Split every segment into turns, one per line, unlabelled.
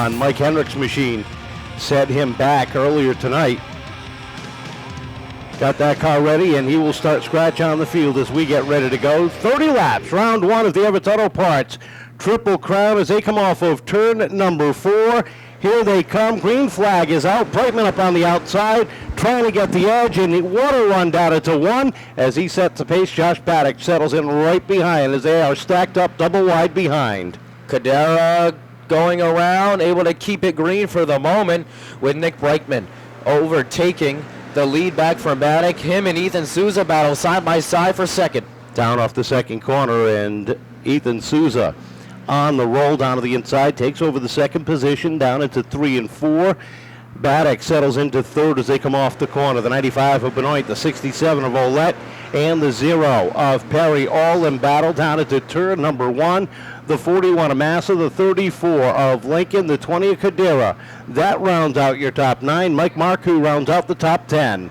on Mike Henriques' machine. Set him back earlier tonight. Got that car ready, and he will start scratch on the field as we get ready to go. 30 laps, round one of the Everett Auto Parts Triple Crown as they come off of turn number 4. Here they come. Green flag is out. Brightman up on the outside, trying to get the edge, and the water run down into 1 as he sets the pace. Josh Badach settles in right behind as they are stacked up double wide behind.
Cordeira going around, able to keep it green for the moment with Nick Brightman overtaking the lead back from Badach. Him and Ethan Souza battle side by side for second.
Down off the second corner, and Ethan Souza on the roll down to the inside, takes over the second position down into 3 and 4. Badach settles into third as they come off the corner. The 95 of Benoit, the 67 of Ouellette, and the 0 of Perry all in battle down into turn number 1. The 41 of Massa, the 34 of Lincoln, the 20 of Cordeira. That rounds out your top 9. Mike Marcoux rounds out the top 10.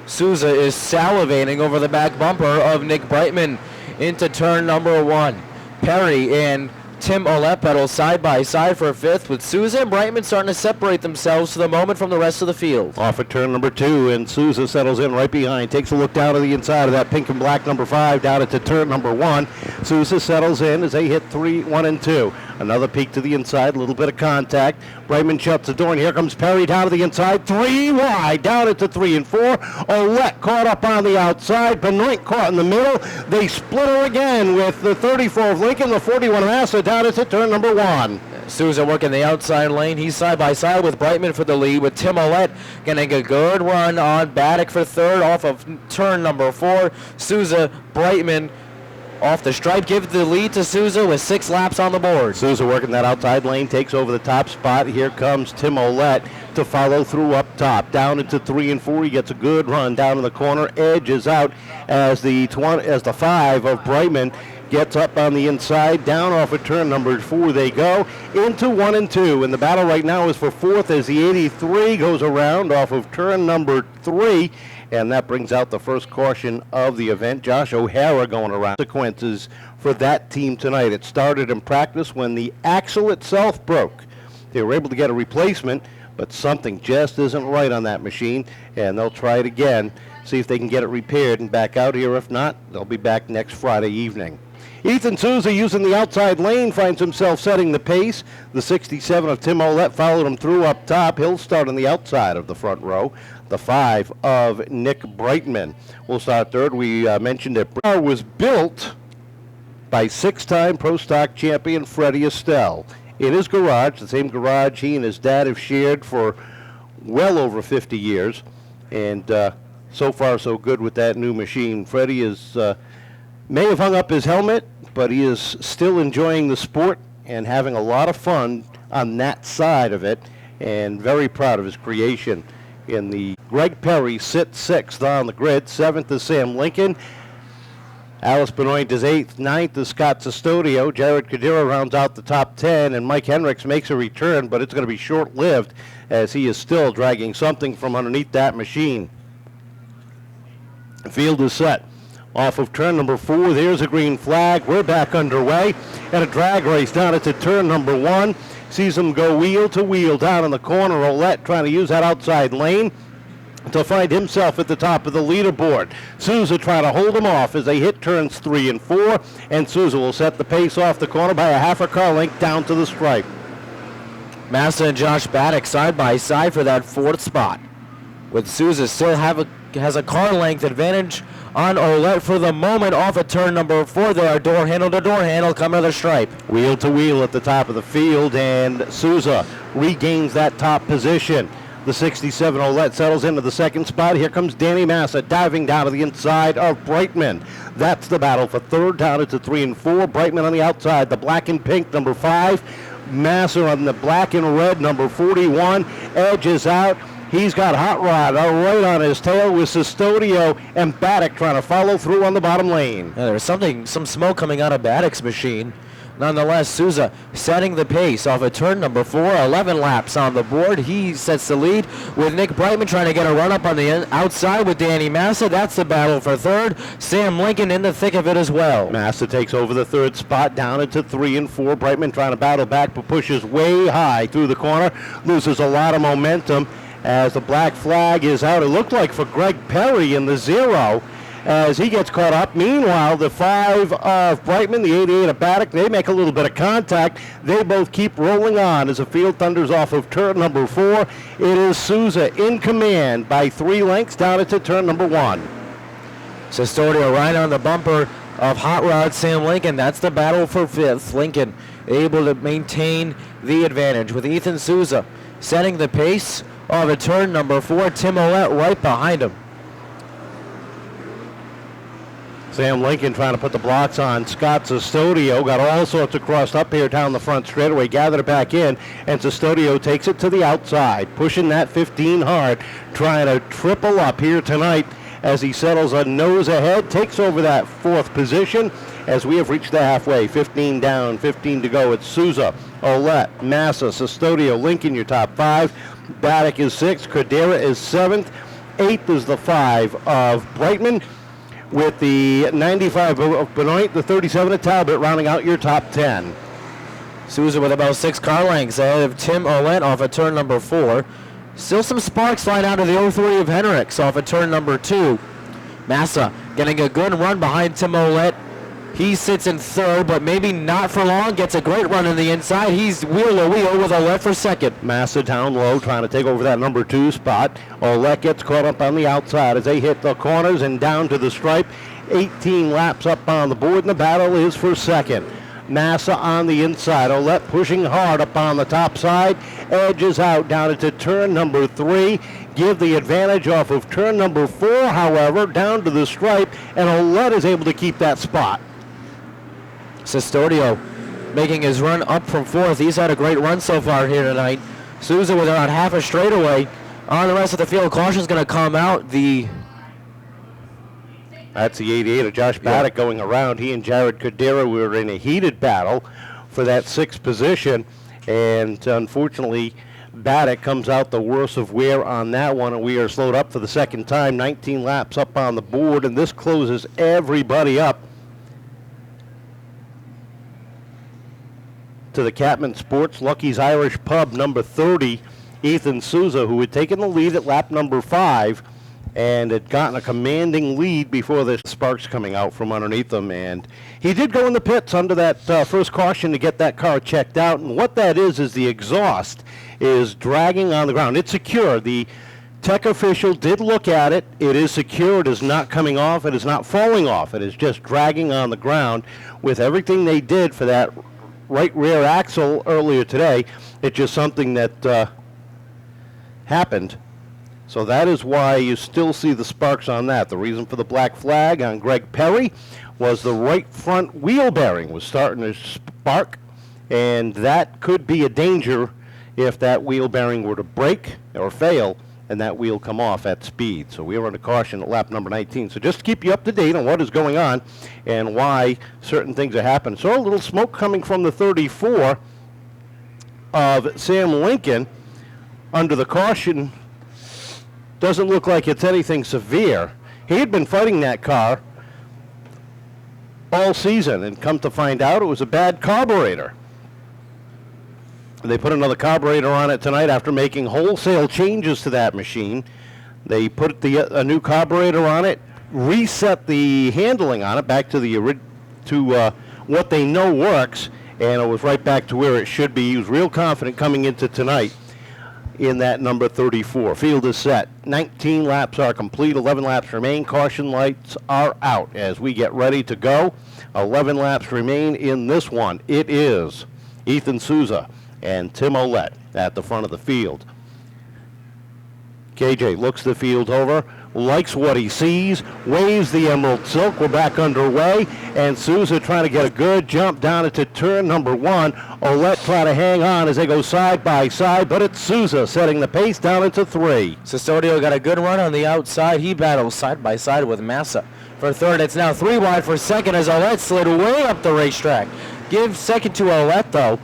Souza is salivating over the back bumper of Nick Brightman into turn number 1. Perry and Tim Ouellette pedal side by side for 5th, with Souza and Brightman starting to separate themselves for the moment from the rest of the field.
Off at turn number 2, and Souza settles in right behind, takes a look down to the inside of that pink and black number 5 down into turn number 1. Souza settles in as they hit 3, 1 and 2. Another peek to the inside, a little bit of contact. Brightman shuts the door, and here comes Perry down to the inside, 3 wide, down into 3 and 4. Ouellette caught up on the outside, Benoit caught in the middle. They split her again with the 34 of Lincoln, the 41 of Massa down into turn number 1.
Souza working the outside lane. He's side by side with Brightman for the lead, with Tim Ouellette getting a good run on Badach for third off of turn number 4. Souza, Brightman off the stripe, give the lead to Souza with 6 laps on the board.
Souza working that outside lane, takes over the top spot. Here comes Tim Ouellette to follow through up top. Down into 3 and 4, he gets a good run down in the corner. Edge is out as the 5 of Brightman gets up on the inside. Down off of turn number 4 they go into 1 and 2. And the battle right now is for 4th as the 83 goes around off of turn number 3. And that brings out the first caution of the event. Josh O'Hara going around. Consequences for that team tonight. It started in practice when the axle itself broke. They were able to get a replacement, but something just isn't right on that machine, and they'll try it again, see if they can get it repaired and back out here. If not, they'll be back next Friday evening. Ethan Souza using the outside lane finds himself setting the pace. The 67 of Tim Ouellette followed him through up top. He'll start on the outside of the front row. The 5 of Nick Brightman will start third. We mentioned that the car was built by 6-time Pro Stock champion Freddie Estelle in his garage, the same garage he and his dad have shared for well over 50 years. And so far so good with that new machine. Freddie is may have hung up his helmet, but he is still enjoying the sport and having a lot of fun on that side of it, and very proud of his creation. In the Greg Perry sits 6th on the grid. 7th is Sam Lincoln. Alice Benoit is 8th. 9th is Scott Cestodio. Jared Cordeira rounds out the top 10, and Mike Henriques makes a return, but it's going to be short-lived as he is still dragging something from underneath that machine. The field is set. Off of turn number 4, there's a green flag. We're back underway at a drag race down into turn number 1. Sees him go wheel to wheel down in the corner. Ouellette trying to use that outside lane to find himself at the top of the leaderboard. Souza trying to hold him off as they hit turns 3 and 4, and Souza will set the pace off the corner by a half a car length down to the stripe.
Massa and Josh Badach side by side for that 4th spot, with Souza still has a car length advantage on Ouellette for the moment off of turn number 4. There are door handle to door handle coming to the stripe.
Wheel to wheel at the top of the field, and Souza regains that top position. The 67 Ouellette settles into the 2nd spot. Here comes Danny Massa diving down to the inside of Brightman. That's the battle for 3rd down into 3 and 4. Brightman on the outside, the black and pink number 5. Massa on the black and red number 41. Edge is out. He's got Hot Rod right on his tail with Cestodio and Badach trying to follow through on the bottom lane.
Yeah, there's some smoke coming out of Badach's machine. Nonetheless, Souza setting the pace off of turn number 4. 11 laps on the board. He sets the lead with Nick Brightman trying to get a run up on the outside with Danny Massa. That's the battle for third. Sam Lincoln in the thick of it as well.
Massa takes over the third spot, down into 3 and 4. Brightman trying to battle back, but pushes way high through the corner. Loses a lot of momentum as the black flag is out. It looked like for Greg Perry in the 0 as he gets caught up. Meanwhile, the 5 of Brightman, the 88 of Badach, they make a little bit of contact. They both keep rolling on as the field thunders off of turn number 4. It is Souza in command by 3 lengths down into turn number 1.
Cestodio right on the bumper of Hot Rod Sam Lincoln. That's the battle for 5th. Lincoln able to maintain the advantage with Ethan Souza setting the pace of a turn number 4. Tim Ouellette right behind him.
Sam Lincoln trying to put the blocks on Scott Cestodio. Got all sorts of crossed up here down the front straightaway. Gathered it back in, and Cestodio takes it to the outside. Pushing that 15 hard. Trying to triple up here tonight as he settles a nose ahead. Takes over that 4th position as we have reached the halfway. 15 down, 15 to go. It's Souza, Ouellette, Massa, Cestodio, Lincoln, your top 5. Badach is 6th. Cordeira is 7th. 8th is the 5 of Brightman, with the 95 of Benoit, the 37 of Talbot, rounding out your top 10.
Souza with about 6 car lengths ahead of Tim Ouellette off of turn number 4. Still some sparks flying out of the 03 of Henriques off of turn number 2. Massa getting a good run behind Tim Ouellette. He sits in 3rd, but maybe not for long. Gets a great run in the inside. He's wheel-to-wheel with Ouellette for 2nd.
Massa down low, trying to take over that number 2 spot. Ouellette gets caught up on the outside as they hit the corners and down to the stripe. 18 laps up on the board, and the battle is for 2nd. Massa on the inside. Ouellette pushing hard up on the top side. Edges out down into turn number 3. Give the advantage off of turn number 4, however, down to the stripe, and Ouellette is able to keep that spot.
Cestodio making his run up from 4th. He's had a great run so far here tonight. Souza with around half a straightaway. On the rest of the field, caution's going to come out.
That's the 88 of Josh Badach going around. He and Jared Cordeira were in a heated battle for that 6th position, and unfortunately, Badach comes out the worst of wear on that one, and we are slowed up for the 2nd time. 19 laps up on the board, and this closes everybody up to the Catman Sports Lucky's Irish Pub, number 30, Ethan Souza, who had taken the lead at lap number 5 and had gotten a commanding lead before the sparks coming out from underneath him. And he did go in the pits under that first caution to get that car checked out. And what that is the exhaust is dragging on the ground. It's secure. The tech official did look at it. It is secure. It is not coming off. It is not falling off. It is just dragging on the ground. With everything they did for that right rear axle earlier today, it's just something that happened. So that is why you still see the sparks on that. The reason for the black flag on Greg Perry was the right front wheel bearing was starting to spark, and that could be a danger if that wheel bearing were to break or fail and that wheel come off at speed. So we are under caution at lap number 19. So just to keep you up to date on what is going on and why certain things are happening. So a little smoke coming from the 34 of Sam Lincoln under the caution. Doesn't look like it's anything severe. He had been fighting that car all season, and come to find out it was a bad carburetor. They put another carburetor on it tonight after making wholesale changes to that machine. They put a new carburetor on it, reset the handling on it back to what they know works, and it was right back to where it should be. He was real confident coming into tonight in that number 34. Field is set. 19 laps are complete. 11 laps remain. Caution lights are out as we get ready to go. 11 laps remain in this one. It is Ethan Souza and Tim Ouellette at the front of the field. KJ looks the field over, likes what he sees, waves the Emerald Silk. We're back underway, and Souza trying to get a good jump down into turn number 1. Ouellette trying to hang on as they go side by side, but it's Souza setting the pace down into 3.
Cestodio got a good run on the outside. He battles side by side with Massa for 3rd. It's now 3 wide for 2nd as Ouellette slid way up the racetrack. Give second to Ouellette, though.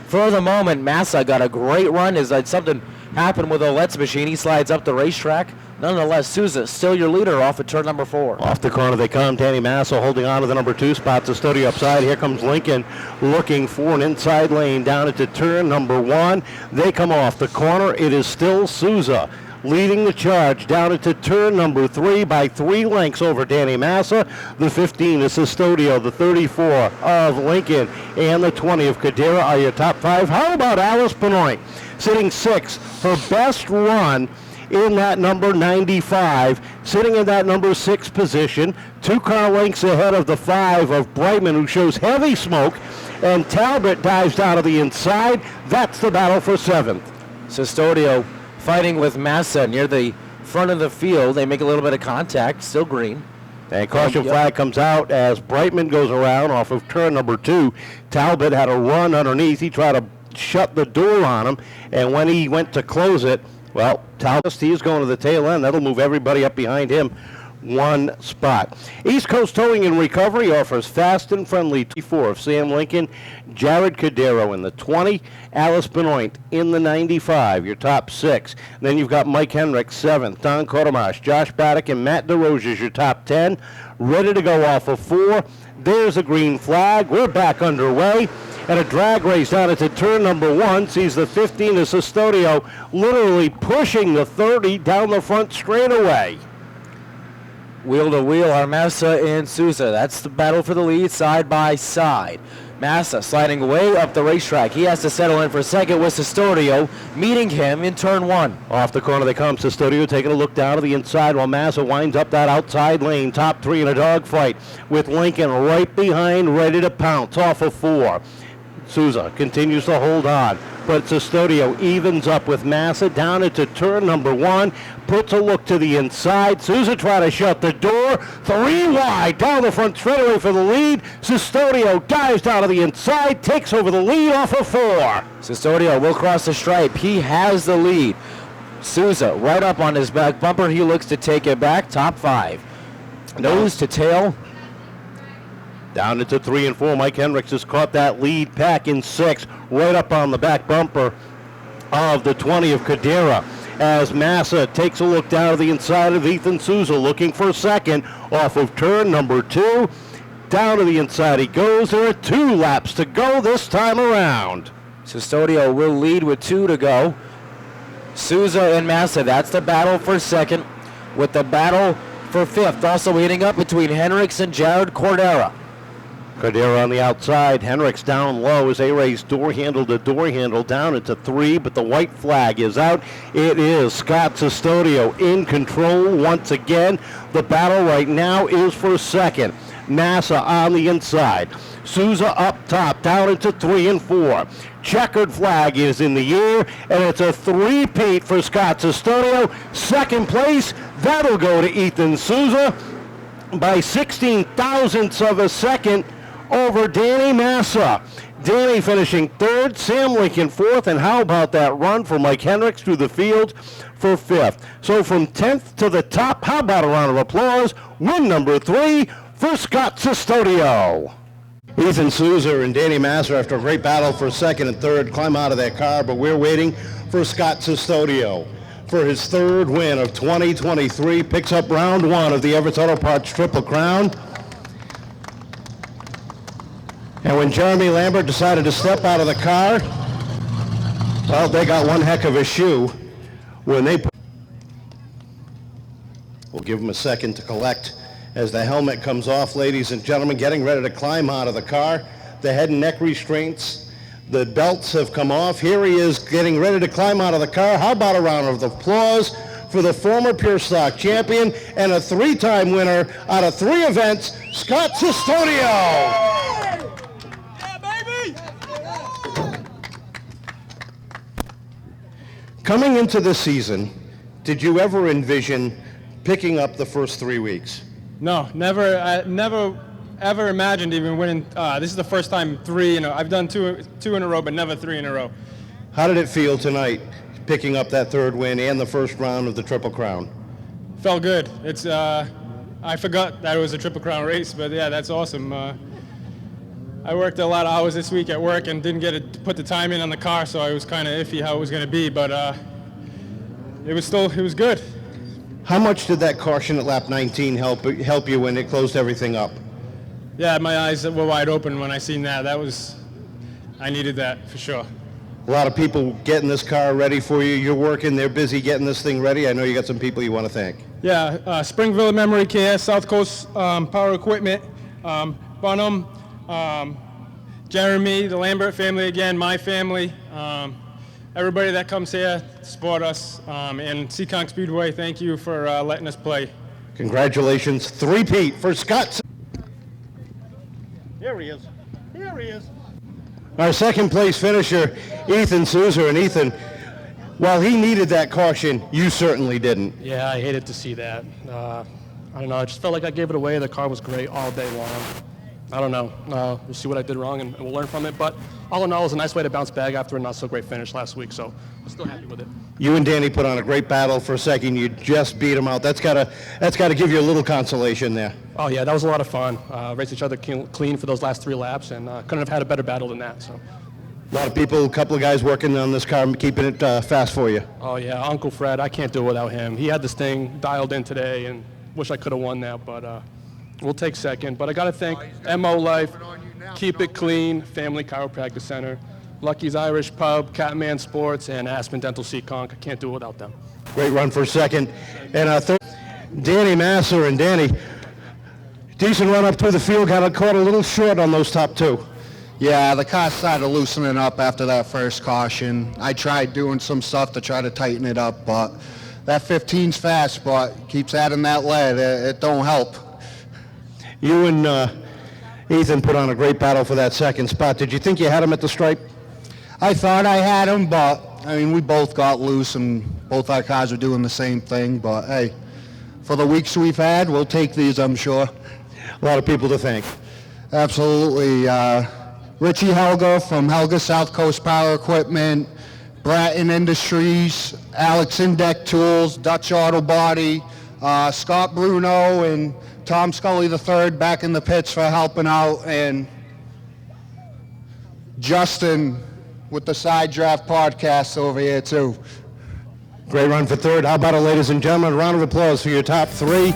For the moment, Massa got a great run. Is that something happened with Ouellette's machine? He slides up the racetrack. Nonetheless, Souza still your leader off at turn number 4.
Off the corner they come. Danny Massa holding on to the number 2 spot. Cestodio upside. Here comes Lincoln looking for an inside lane down into turn number 1. They come off the corner. It is still Souza leading the charge down into turn number 3 by 3 lengths over Danny Massa. The 15 is Cestodio, the 34 of Lincoln, and the 20 of Cordeira are your top 5. How about Alice Benoit sitting 6? Her best run in that number 95, sitting in that number 6 position, 2 car lengths ahead of the 5 of Brightman, who shows heavy smoke, and Talbot dives down to the inside. That's the battle for 7th.
Cestodio fighting with Massa near the front of the field. They make a little bit of contact, still green.
And caution flag comes out as Brightman goes around off of turn number 2. Talbot had a run underneath. He tried to shut the door on him, and when he went to close it, well, Talbot, he's going to the tail end. That'll move everybody up behind him 1 spot. East Coast Towing and Recovery offers fast and friendly 24 of Sam Lincoln, Jared Cordeira in the 20, Alice Benoit in the 95, your top 6. Then you've got Mike Henriques 7th, Don Courtemanche, Josh Badach, and Matt DeRoche is your top 10. Ready to go off of 4. There's a green flag. We're back underway. And a drag race down into turn number 1 sees the 15 of Cestodio literally pushing the 30 down the front straightaway.
Wheel to wheel are Massa and Souza. That's the battle for the lead side by side. Massa sliding way up the racetrack. He has to settle in for second with Cestodio meeting him in turn 1.
Off the corner they come. Cestodio taking a look down to the inside while Massa winds up that outside lane. Top 3 in a dogfight with Lincoln right behind, ready to pounce off of 4. Souza continues to hold on, but Cestodio evens up with Massa down into turn number 1, puts a look to the inside. Souza trying to shut the door, 3 wide down the front straightaway for the lead. Cestodio dives down to the inside, takes over the lead off of 4.
Cestodio will cross the stripe. He has the lead. Souza right up on his back bumper. He looks to take it back. Top 5. Nose to tail.
Down into 3 and 4. Mike Henriques has caught that lead pack in 6, right up on the back bumper of the 20 of Cordeira. As Massa takes a look down to the inside of Ethan Souza, looking for second off of turn number 2. Down to the inside he goes. There are 2 laps to go this time around.
Cestodio will lead with 2 to go. Souza and Massa, that's the battle for second, with the battle for 5th also heating up between Henriques and Jared Cordeira.
Cordeira on the outside, Henriques down low as they raise door handle to door handle down into 3, but the white flag is out. It is Scott Cestodio in control once again. The battle right now is for second. Massa on the inside. Souza up top, down into 3 and 4. Checkered flag is in the air, and it's a 3-peat for Scott Cestodio. Second place, that'll go to Ethan Souza by 16 thousandths of a second over Danny Massa. Danny finishing 3rd, Sam Lincoln 4th, and how about that run for Mike Henriques through the field for 5th. So from 10th to the top, how about a round of applause? Win number 3 for Scott Cestodio. Ethan Souza and Danny Massa, after a great battle for 2nd and 3rd, climb out of that car, but we're waiting for Scott Cestodio for his 3rd win of 2023, picks up round 1 of the Everett's Auto Parts Triple Crown. And when Jeremy Lambert decided to step out of the car, well, they got one heck of a shoe when they put. We'll give him a second to collect as the helmet comes off, ladies and gentlemen, getting ready to climb out of the car. The head and neck restraints, the belts have come off. Here he is getting ready to climb out of the car. How about a round of applause for the former Pure Stock champion and a 3-time winner out of 3 events, Scott Cestodio. Coming into this season, did you ever envision picking up the first 3 weeks?
No, never. I never ever imagined even winning. This is the first time 3. I've done two in a row, but never 3 in a row.
How did it feel tonight, picking up that 3rd win and the first round of the Triple Crown?
Felt good. It's. I forgot that it was a Triple Crown race, but yeah, that's awesome. I worked a lot of hours this week at work and didn't get to put the time in on the car, so I was kind of iffy how it was going to be, but it was good.
How much did that caution at lap 19 help you when it closed everything up?
Yeah, my eyes were wide open when I seen that. I needed that for sure.
A lot of people getting this car ready for you. You're working, they're busy getting this thing ready. I know you got some people you want to thank.
Yeah, Springville Memory Care, South Coast Power Equipment, Bonham, Jeremy, the Lambert family again, my family, everybody that comes here to support us, and Seekonk Speedway, thank you for letting us play.
Congratulations, three-peat for Scott. Here he is. Here he is. Our second place finisher, Ethan Souza. And Ethan, while he needed that caution, you certainly didn't.
Yeah, I hated to see that. I don't know. I just felt like I gave it away. The car was great all day long. I don't know. We'll see what I did wrong, and we'll learn from it. But all in all, it was a nice way to bounce back after a not-so-great finish last week, so I'm still happy with it.
You and Danny put on a great battle for a second. You just beat him out. That's gotta give you a little consolation there.
Oh, yeah, that was a lot of fun. Raced each other clean for those last 3 laps, and couldn't have had a better battle than that. So.
A lot of people, a couple of guys working on this car, keeping it fast for you.
Oh, yeah, Uncle Fred, I can't do it without him. He had this thing dialed in today, and wish I could have won that, but we'll take second. But I got to thank MO Life, Keep It Clean, Family Chiropractic Center, Lucky's Irish Pub, Catman Sports, and Aspen Dental Seekonk. I can't do it without them.
Great run for second. And third, Danny Massa. And Danny, decent run up through the field, got caught a little short on those top 2.
Yeah, the car started loosening up after that first caution. I tried doing some stuff to try to tighten it up, but that 15's fast, but keeps adding that lead. It don't help.
You and Ethan put on a great battle for that second spot. Did you think you had him at the stripe?
I thought I had him, but, I mean, we both got loose, and both our cars are doing the same thing. But, hey, for the weeks we've had, we'll take these, I'm sure.
A lot of people to thank.
Absolutely. Richie Helga from Helga South Coast Power Equipment, Bratton Industries, Alex Indeck Tools, Dutch Auto Body, Scott Bruno, and Tom Scully III back in the pits for helping out, and Justin with the Side Draft podcast over here too.
Great run for third. How about it, ladies and gentlemen? A round of applause for your top 3.